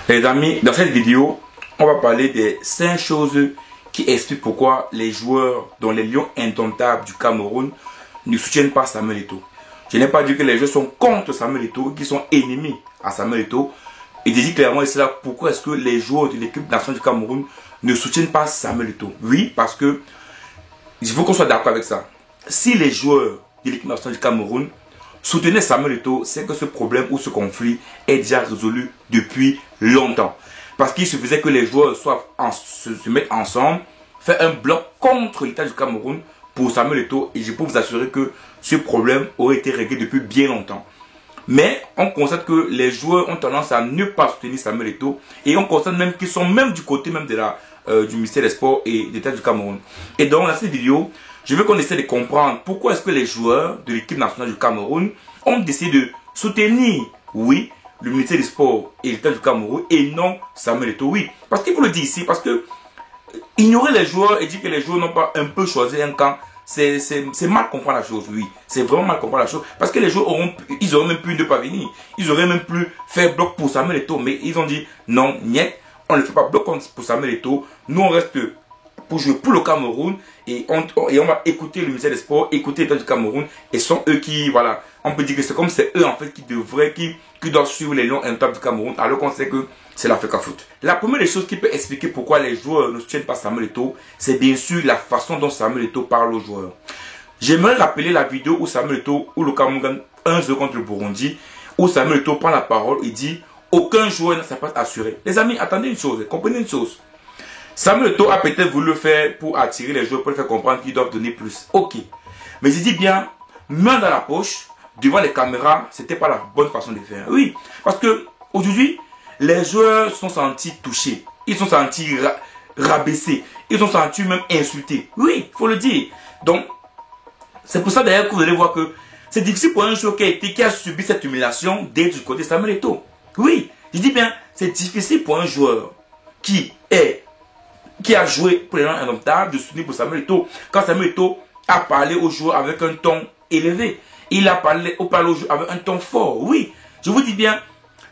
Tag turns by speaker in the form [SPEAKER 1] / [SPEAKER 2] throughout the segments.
[SPEAKER 1] Les amis, dans cette vidéo, on va parler des 5 choses qui expliquent pourquoi les joueurs, dont les Lions indomptables du Cameroun, ne soutiennent pas Samuel Eto'o. Je n'ai pas dit que les joueurs sont contre Samuel Eto'o, qu'ils sont ennemis à Samuel Eto'o. Et je dis clairement ici là pourquoi est-ce que les joueurs de l'équipe nationale du Cameroun ne soutiennent pas Samuel Eto'o. Oui, parce que il faut qu'on soit d'accord avec ça. Si les joueurs de l'équipe nationale du Cameroun soutenaient Samuel Eto'o, c'est que ce problème ou ce conflit est déjà résolu depuis longtemps. Parce qu'il suffisait que les joueurs se mettent ensemble, faire un bloc contre l'État du Cameroun pour Samuel Eto'o, et je peux vous assurer que ce problème aurait été réglé depuis bien longtemps. Mais on constate que les joueurs ont tendance à ne pas soutenir Samuel Eto'o, et on constate même qu'ils sont même du côté même du ministère des Sports et de l'État du Cameroun. Et donc dans cette vidéo, je veux qu'on essaie de comprendre pourquoi est-ce que les joueurs de l'équipe nationale du Cameroun ont décidé de soutenir, oui, le ministère des Sports et l'État du Cameroun et non Samuel Eto'o. Oui, parce qu'il faut le dire ici, parce que ignorer les joueurs et dire que les joueurs n'ont pas un peu choisi un camp, c'est mal comprendre la chose, oui. C'est vraiment mal comprendre la chose. Parce que les joueurs auraient même pu ne pas venir. Ils auraient même pu faire bloc pour Samuel Eto'o. Mais ils ont dit non, niet, on ne fait pas bloc pour Samuel Eto'o. Nous, on reste pour jouer pour le Cameroun. Et on va écouter le ministère des Sports, écouter l'État du Cameroun. Et sont eux qui, voilà, on peut dire que c'est comme c'est eux en fait qui doivent suivre les Lions indomptables du Cameroun. Alors qu'on sait que c'est l'Africa Foot. La première des choses qui peut expliquer pourquoi les joueurs ne soutiennent pas Samuel Eto'o, c'est bien sûr la façon dont Samuel Eto'o parle aux joueurs. J'aimerais rappeler la vidéo où Samuel Eto'o, où le Cameroun gagne 1-0 contre le Burundi, où Samuel Eto'o prend la parole et dit « Aucun joueur n'a sa place assurée ». Les amis, attendez une chose, comprenez une chose. Samuel Eto'o a peut-être voulu le faire pour attirer les joueurs, pour les faire comprendre qu'ils doivent donner plus. Ok. Mais je dis bien, main dans la poche, devant les caméras, c'était pas la bonne façon de faire. Oui, parce que aujourd'hui, les joueurs sont sentis touchés. Ils sont sentis rabaissés. Ils sont sentis même insultés. Oui, il faut le dire. Donc, c'est pour ça d'ailleurs que vous allez voir que c'est difficile pour un joueur qui a subi cette humiliation d'être du côté de Samuel Eto'o. Oui, je dis bien, c'est difficile pour un joueur qui a joué pour les Lions indomptables de soutenir pour Samuel Eto'o. Quand Samuel Eto'o a parlé aux joueurs avec un ton élevé, il a parlé aux joueurs avec un ton fort. Oui, je vous dis bien,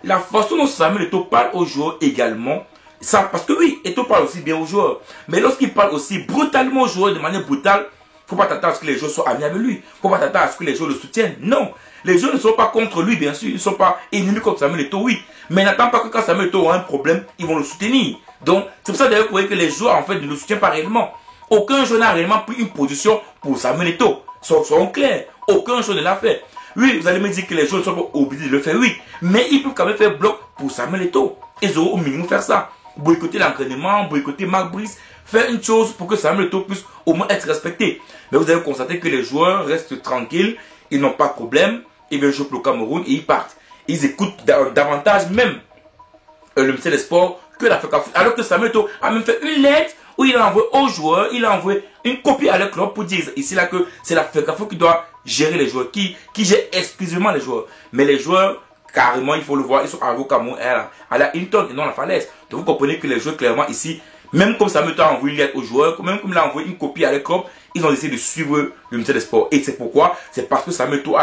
[SPEAKER 1] la façon dont Samuel Eto'o parle aux joueurs également, ça, parce que oui, Eto'o parle aussi bien aux joueurs. Mais lorsqu'il parle aussi brutalement aux joueurs, de manière brutale, il ne faut pas t'attendre à ce que les joueurs soient amis avec lui. Il ne faut pas t'attendre à ce que les joueurs le soutiennent. Non, les joueurs ne sont pas contre lui, bien sûr. Ils ne sont pas ennemis contre Samuel Eto'o, oui. Mais n'attends pas que quand Samuel Eto'o a un problème, ils vont le soutenir. Donc, c'est pour ça d'ailleurs que vous voyez que les joueurs, en fait, ne le soutiennent pas réellement. Aucun joueur n'a réellement pris une position pour Samuel Eto'o. Soyons clairs. Aucun joueur ne l'a fait. Oui, vous allez me dire que les joueurs ne sont pas obligés de le faire, oui. Mais ils peuvent quand même faire bloc pour Samuel Eto'o. Ils auront au minimum faire ça. Boycotter l'entraînement, boycotter Marc Brice, faire une chose pour que Samuel Eto'o puisse au moins être respecté. Mais vous allez constater que les joueurs restent tranquilles, ils n'ont pas de problème, ils veulent jouer pour le Cameroun et ils partent. Ils écoutent davantage même le ministère des Sports que l'Africa Foot. Alors que Samuel Eto'o a même fait une lettre où il a envoyé aux joueurs, il a envoyé une copie à leur club pour dire ici là que c'est l'Africa Foot qui doit gérer les joueurs, qui gère exclusivement les joueurs. Mais les joueurs, carrément, il faut le voir, ils sont arrivés au Cameroun à la Hilton et non à la Falaise. Donc vous comprenez que les joueurs, clairement, ici, même comme Samuel Eto'o a envoyé une lettre aux joueurs, même comme il a envoyé une copie à leur club, ils ont décidé de suivre le ministère des Sports. Et c'est pourquoi, c'est parce que Samuel Eto'o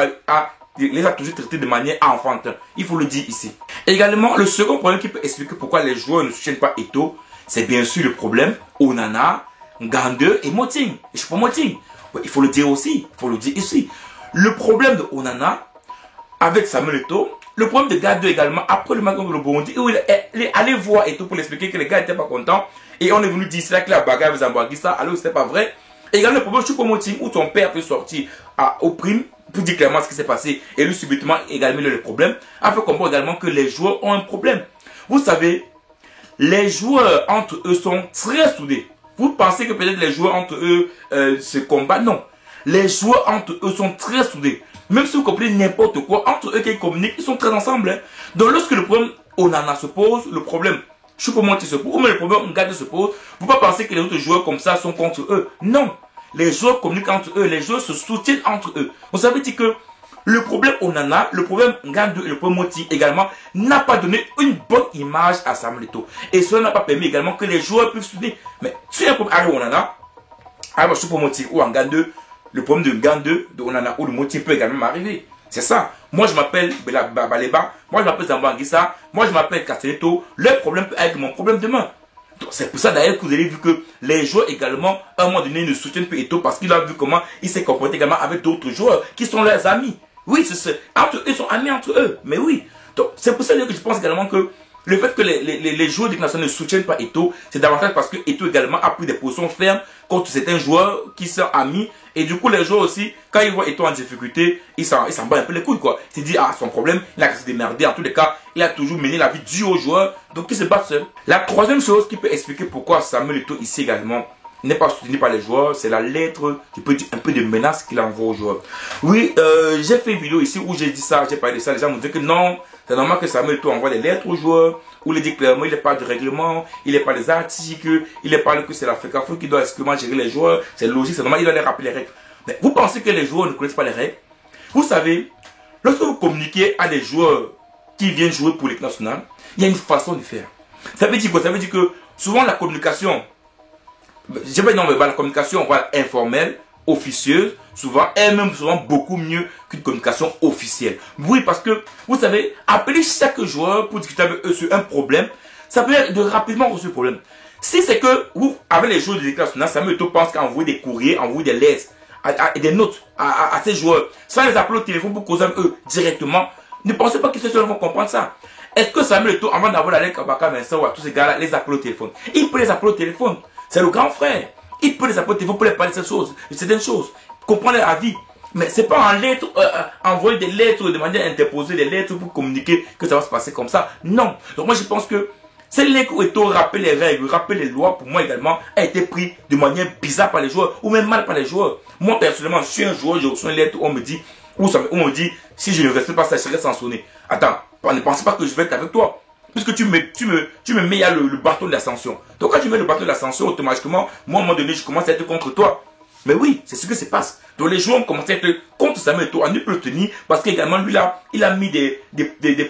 [SPEAKER 1] les a toujours traités de manière enfantin. Il faut le dire ici. Également, le second problème qui peut expliquer pourquoi les joueurs ne soutiennent pas Eto'o, c'est bien sûr le problème Onana, Ngandeu et Moting. Et je prends Moting. Il faut le dire aussi. Il faut le dire ici. Le problème de Onana avec Samuel Eto'o, le problème de Ngandeu également, après le match contre le Burundi, où il est allé voir Eto'o pour l'expliquer que les gars n'étaient pas contents. Et on est venu dire c'est là que la bagarre avec Zamboanguissa, alors c'était pas vrai. Et également le problème de Moting, où son père peut sortir au prime pour dire clairement ce qui s'est passé. Et lui, subitement, également, il a le problème. Afin comprendre également que les joueurs ont un problème. Vous savez, les joueurs entre eux sont très soudés. Vous pensez que peut-être les joueurs entre eux se combattent? Non. Les joueurs entre eux sont très soudés. Même si vous comprenez n'importe quoi, entre eux qui communiquent, ils sont très ensemble. Hein. Donc lorsque le problème Onana se pose, le problème Choupo-Moting se pose, ou même le problème Ngandeu se pose, vous ne pouvez pas penser que les autres joueurs comme ça sont contre eux. Non. Les joueurs communiquent entre eux, les joueurs se soutiennent entre eux. Vous savez dire que le problème Onana, le problème Ngandeu et le problème Moting également n'a pas donné une bonne image à Samuel Eto'o. Et cela n'a pas permis également que les joueurs puissent soutenir. Mais si un problème arrive Onana, arrive Choupo-Moting ou Ngandeu, le problème de Ngandeu, de Onana ou de Moting peut également arriver. C'est ça. Moi, je m'appelle Baleba. Moi, je m'appelle Zambo Anguissa. Moi, je m'appelle Castelletto. Le problème peut être mon problème demain. C'est pour ça d'ailleurs que vous avez vu que les joueurs également, à un moment donné, ne soutiennent plus Eto'o parce qu'il a vu comment il s'est comporté également avec d'autres joueurs qui sont leurs amis. Oui, entre eux, ils sont amis entre eux. Mais oui. Donc, c'est pour ça que je pense également que le fait que les joueurs d'équipe nationale ne soutiennent pas Eto'o, c'est davantage parce que Eto'o également a pris des positions fermes contre certains joueurs qui sont amis. Et du coup, les joueurs aussi, quand ils voient Eto'o en difficulté, ils s'en battent un peu les couilles, quoi. Ils se disent, ah, son problème, il a qu'à se démerder. En tous les cas, il a toujours mené la vie dure aux joueurs, donc ils se battent seuls. La troisième chose qui peut expliquer pourquoi Samuel Eto'o ici également n'est pas soutenu par les joueurs, c'est la lettre, je peux dire un peu de menace qu'il envoie aux joueurs. Oui, j'ai fait une vidéo ici où j'ai dit ça, j'ai parlé de ça, les gens me disaient que non, c'est normal que Samuel Eto'o envoie des lettres aux joueurs, où il dit clairement, il n'est pas du règlement, il n'est pas des articles, il est pas que c'est la FECAFOOT qui doit exclusivement gérer les joueurs, c'est logique, c'est normal, il doit les rappeler les règles. Mais vous pensez que les joueurs ne connaissent pas les règles? Vous savez, lorsque vous communiquez à des joueurs qui viennent jouer pour l'équipe nationale, il y a une façon de faire. Ça veut dire quoi? Ça veut dire que souvent la communication, je vais non, mais la communication voilà, informelle, officieuse, souvent, est même souvent beaucoup mieux qu'une communication officielle. Oui, parce que, vous savez, appeler chaque joueur pour discuter avec eux sur un problème, ça peut être de rapidement résoudre le problème. Si c'est que vous, avec les joueurs de l'équipe nationale, Samuel Eto'o pense qu'à envoyer des courriers, envoyer des lettres, et des notes à ces joueurs, sans les appeler au téléphone pour causer avec eux directement, ne pensez pas que ces joueurs vont comprendre ça. Est-ce que Samuel Eto'o, avant d'avoir la lettre à Kabaka, Vincent ou à tous ces gars-là, les appeler au téléphone? Il peut les appeler au téléphone. C'est le grand frère. Il peut les appeler au téléphone pour les parler de ces choses, de certaines choses, comprendre leur avis. Mais c'est pas en lettre, envoyer des lettres, demander à interposer des lettres pour communiquer que ça va se passer comme ça. Non. Donc moi je pense que c'est lettre où Eto'o rappelle les règles, rappelle les lois, pour moi également, a été pris de manière bizarre par les joueurs, ou même mal par les joueurs. Moi personnellement, je suis un joueur, je reçois une lettre où on me dit, où on me dit, si je ne respecte pas ça, je serai sanctionné. Attends, ne pense pas que je vais être avec toi. Puisque tu me mets le bâton de l'ascension. Donc quand tu mets le bâton de l'ascension, automatiquement, moi à un moment donné, je commence à être contre toi. Mais oui, c'est ce qui se passe. Donc les joueurs ont commencé à être contre Samuel Eto'o, à ne plus le tenir, parce qu'également lui là, il a mis des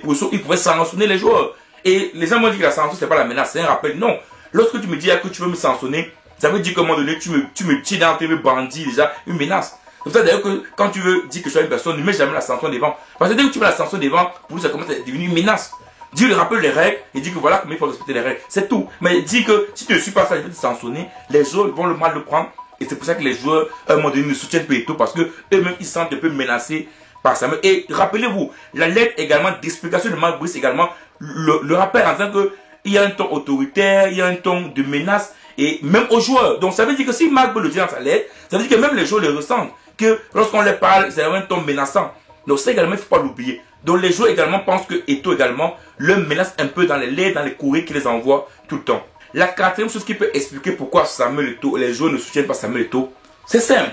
[SPEAKER 1] positions, il pouvait sanctionner les joueurs. Et les gens m'ont dit que la sanction, c'est pas la menace, c'est un rappel. Non. Lorsque tu me dis que tu veux me sanctionner, ça veut dire qu'à un moment donné, tu me tires dans tes bandits, déjà, une menace. C'est pour ça d'ailleurs que quand tu veux dire que je suis une personne, ne mets jamais la sanction devant. Parce que dès que tu mets la sanction devant, pour lui, ça commence à devenir une menace. Dis lui rappelle les règles et dis que voilà comment il faut respecter les règles. C'est tout. Mais dis que si tu ne suis pas ça, je vais te sanctionner, les joueurs vont le mal le prendre. Et c'est pour ça que les joueurs, à un moment donné, ne soutiennent pas Eto'o parce que eux-mêmes, ils se sentent un peu menacés par ça. Et rappelez-vous, la lettre également d'explication de Marc Brice également le rappelle en disant que il y a un ton autoritaire, il y a un ton de menace et même aux joueurs. Donc ça veut dire que si Marc Brice le dit dans sa lettre, ça veut dire que même les joueurs le ressentent. Que lorsqu'on les parle, c'est un ton menaçant. Donc ça également, il ne faut pas l'oublier. Donc les joueurs également pensent que Eto'o également le menace un peu dans les lettres, dans les courriers qu'il les envoie tout le temps. La quatrième chose qui peut expliquer pourquoi Samuel Eto'o, les joueurs ne soutiennent pas Samuel Eto'o, c'est simple.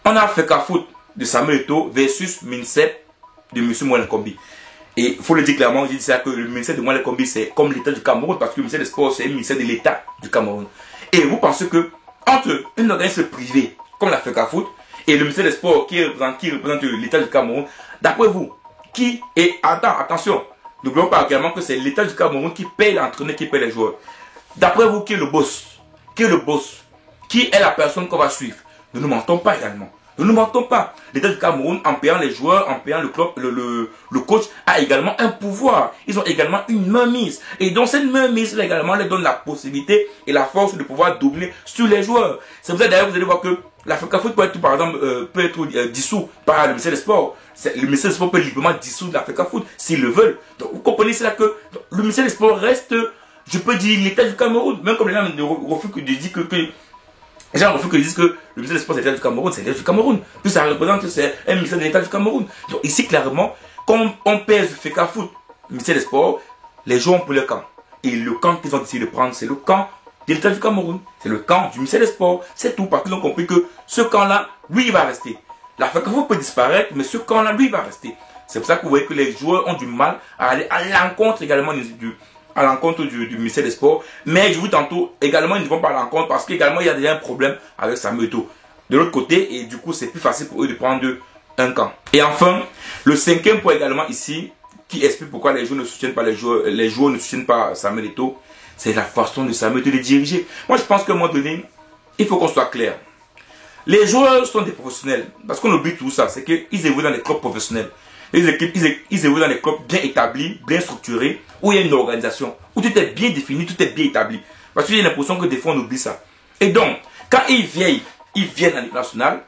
[SPEAKER 1] On a FECAFOOT de Samuel Eto'o versus MINSEP de M. Moël Kombi. Et il faut le dire clairement, je dis ça que le ministère de Moël Kombi c'est comme l'État du Cameroun parce que le ministère des Sports c'est le ministère de l'État du Cameroun. Et vous pensez que entre une organisation privée comme la FECAFOOT et le ministère des Sports qui représente l'État du Cameroun, d'après vous, qui est, attention, n'oublions pas également que c'est l'État du Cameroun qui paye l'entraîneur, qui paye les joueurs. D'après vous, qui est le boss? Qui est le boss? Qui est la personne qu'on va suivre? Nous ne mentons pas également. Nous ne mentons pas. L'État du Cameroun, en payant les joueurs, en payant le club, le coach, a également un pouvoir. Ils ont également une mainmise. Et donc cette mainmise, également, leur donne la possibilité et la force de pouvoir doubler sur les joueurs. C'est pour ça d'ailleurs, vous allez voir que la FECAFOOT peut être, par exemple, dissous par le ministère des Sports. Le ministère des Sports peut librement dissoudre la FECAFOOT s'ils le veulent. Donc vous comprenez, c'est là que le ministère des Sports reste, je peux dire, l'État du Cameroun. Même comme les gens refusent de dire que les gens refusent que disent que le ministère des Sports c'est l'État du Cameroun, c'est l'État du Cameroun. Puis ça représente que c'est un ministère de l'État du Cameroun. Donc ici, clairement, quand on pèse FECAFOOT, le ministère des Sports, les gens ont pour le camp. Et le camp qu'ils ont décidé de prendre, c'est le camp de l'État du Cameroun. C'est le camp du ministère des Sports. C'est tout, parce qu'ils ont compris que ce camp-là, lui, il va rester. La FECAFOOT peut disparaître, mais ce camp-là, lui, il va rester. C'est pour ça que vous voyez que les joueurs ont du mal à aller à l'encontre également du ministère des Sports. Mais je vous dis tantôt, également, ils ne vont pas à l'encontre parce qu'également, il y a déjà un problème avec Samuel Eto'o. De l'autre côté, et du coup, c'est plus facile pour eux de prendre un camp. Et enfin, le cinquième point également ici, qui explique pourquoi les joueurs ne soutiennent pas les joueurs ne soutiennent pas Samuel Eto'o, c'est la façon de Samuel Eto'o de diriger. Moi, je pense qu'à un moment donné, il faut qu'on soit clair. Les joueurs sont des professionnels. Parce qu'on oublie tout ça, c'est qu'ils évoluent dans des clubs professionnels. Les équipes, ils évoluent dans des clubs bien établis, bien structurés, où il y a une organisation, où tout est bien défini, tout est bien établi. Parce que j'ai l'impression que des fois on oublie ça. Et donc, quand ils viennent en équipe nationale,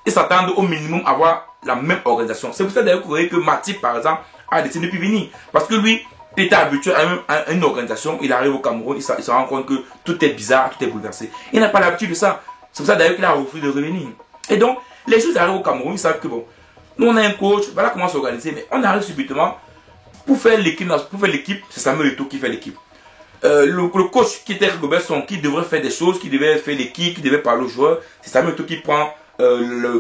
[SPEAKER 1] ils s'attendent au minimum à avoir la même organisation. C'est pour ça d'ailleurs que vous voyez que Matip, par exemple, a décidé de plus venir. Parce que lui, il était habitué à une organisation, il arrive au Cameroun, il se rend compte que tout est bizarre, tout est bouleversé. Il n'a pas l'habitude de ça. C'est pour ça d'ailleurs qu'il a refusé de revenir. Et donc, les choses arrivent au Cameroun, ils savent que bon, nous on a un coach, voilà comment s'organiser, mais on arrive subitement pour faire l'équipe, c'est Samuel Eto'o qui fait l'équipe. Le coach qui était Robertson, qui devrait faire des choses, qui devait faire l'équipe, qui devait parler aux joueurs, c'est Samuel Eto'o qui prend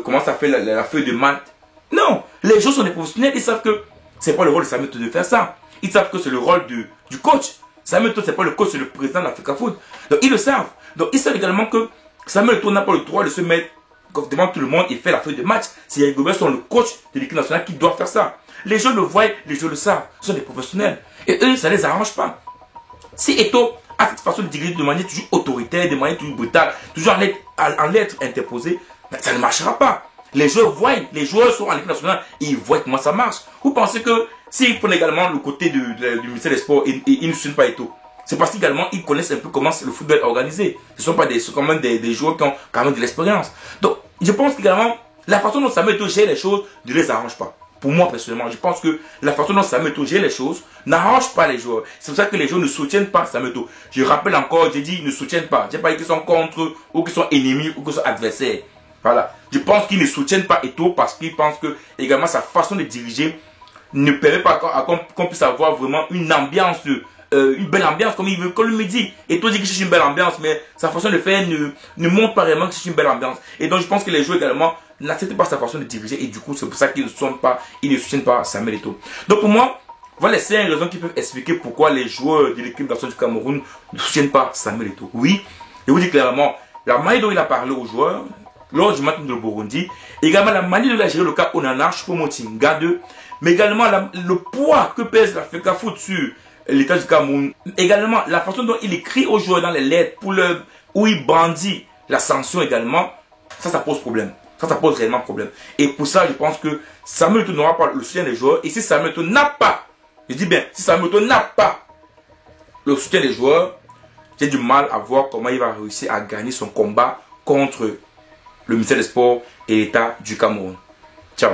[SPEAKER 1] comment ça fait la feuille de maths. Non, les joueurs sont des professionnels, ils savent que c'est pas le rôle de Samuel Eto'o de faire ça. Ils savent que c'est le rôle du coach. Samuel Eto'o, c'est pas le coach, c'est le président de l'Africa Foot. Donc ils le savent. Donc ils savent également que Samuel Eto'o n'a pas le droit de se mettre devant tout le monde et faire la feuille de match. C'est Eric Robertson, le coach de l'équipe nationale, qui doit faire ça. Les gens le voient, les gens le savent. Ce sont des professionnels. Et eux, ça ne les arrange pas. Si Eto'o a cette façon de diriger de manière toujours autoritaire, de manière toujours brutale, toujours en lettres interposées, ça ne marchera pas. Les joueurs voient, les joueurs sont en équipe nationale et ils voient comment ça marche. Vous pensez que s'ils prennent également le côté du ministère des Sports et ils ne suivent pas Eto'o, c'est parce qu'également ils connaissent un peu comment le football est organisé. Ce sont pas quand même des joueurs qui ont quand même de l'expérience. Donc, je pense qu'également, la façon dont Samuel Eto'o gère les choses ne les arrange pas. Pour moi, personnellement, je pense que la façon dont Samuel Eto'o gère les choses n'arrange pas les joueurs. C'est pour ça que les joueurs ne soutiennent pas Samuel Eto'o. Je rappelle encore, j'ai dit ils ne soutiennent pas. Je n'ai pas dit qu'ils sont contre, ou qu'ils sont ennemis, ou qu'ils sont adversaires. Voilà. Je pense qu'ils ne soutiennent pas Eto'o parce qu'ils pensent que également sa façon de diriger ne permet pas qu'on puisse avoir vraiment une ambiance, une belle ambiance, comme il veut, comme il me dit. Eto'o dit que c'est une belle ambiance, mais sa façon de faire ne montre pas vraiment que c'est une belle ambiance. Et donc je pense que les joueurs également n'acceptent pas sa façon de diriger et du coup c'est pour ça qu'ils ne soutiennent pas Samuel Eto'o. Donc pour moi, voilà les 5 raisons qui peuvent expliquer pourquoi les joueurs de l'équipe nationale du Cameroun ne soutiennent pas Samuel Eto'o. Oui, je vous dis clairement, la manière dont il a parlé aux joueurs lors du match de Burundi, également la manière dont il a géré le cas Onana, Choupo-Moting, 2, mais également le poids que pèse l'Africa Foot sur l'État du Cameroun, également la façon dont il écrit aux joueurs dans les lettres où il brandit la sanction également, ça pose problème. Ça pose réellement problème. Et pour ça, je pense que Samuel Eto'o n'aura pas le soutien des joueurs. Et si Samuel Eto'o n'a pas, je dis bien, si Samuel Eto'o n'a pas le soutien des joueurs, j'ai du mal à voir comment il va réussir à gagner son combat contre le ministère des Sports et l'État du Cameroun. Ciao.